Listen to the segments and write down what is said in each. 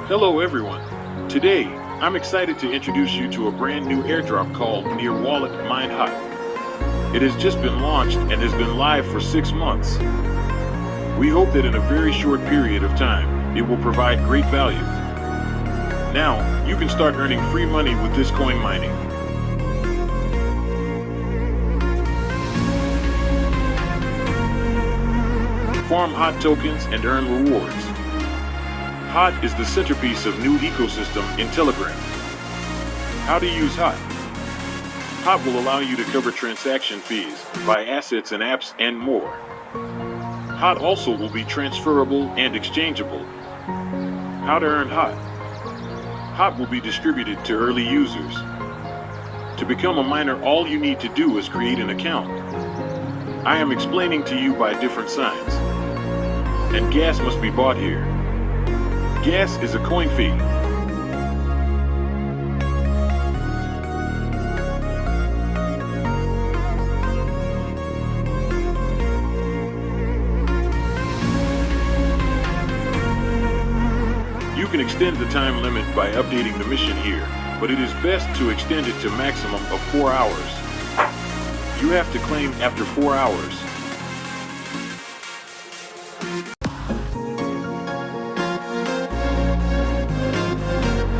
Hello everyone. Today, I'm excited to introduce you to a brand new airdrop called Near Wallet Mine Hot. It has just been launched and has been live for 6 months. We hope that in a very short period of time, it will provide great value. Now, you can start earning free money with this coin mining. Farm HOT tokens and earn rewards. HOT is the centerpiece of new ecosystem in Telegram. How to use HOT? HOT will allow you to cover transaction fees, buy assets and apps, and more. HOT also will be transferable and exchangeable. How to earn HOT? HOT will be distributed to early users. To become a miner, all you need to do is create an account. I am explaining to you by different signs. And gas must be bought here. Gas is a coin fee. You can extend the time limit by updating the mission here, but it is best to extend it to maximum of 4 hours. You have to claim after 4 hours.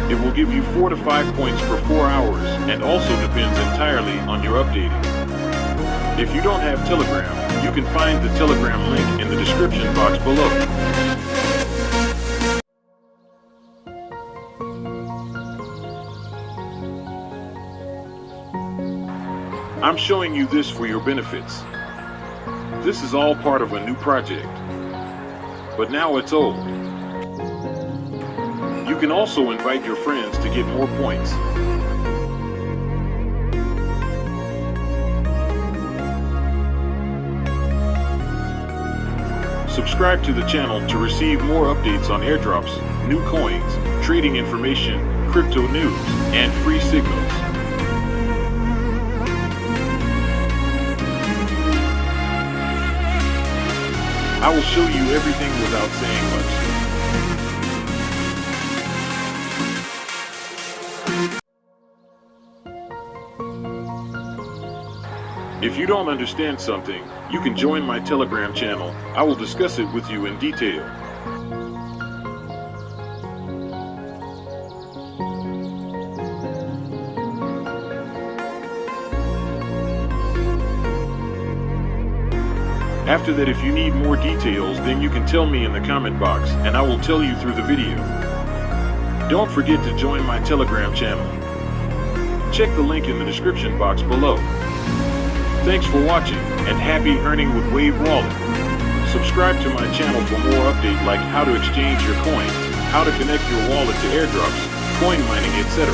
It will give you 4 to 5 points for 4 hours and also depends entirely on your updating. If you don't have Telegram, you can find the Telegram link in the description box below. I'm showing you this for your benefits. This is all part of a new project, but now it's old. You can also invite your friends to get more points. Subscribe to the channel to receive more updates on airdrops, new coins, trading information, crypto news, and free signals. I will show you everything without saying much. If you don't understand something, you can join my Telegram channel. I will discuss it with you in detail. After that, if you need more details, then you can tell me in the comment box and I will tell you through the video. Don't forget to join my Telegram channel. Check the link in the description box below. Thanks for watching and happy earning with Wave Wallet. Subscribe to my channel for more updates like how to exchange your coins, how to connect your wallet to airdrops, coin mining, etc.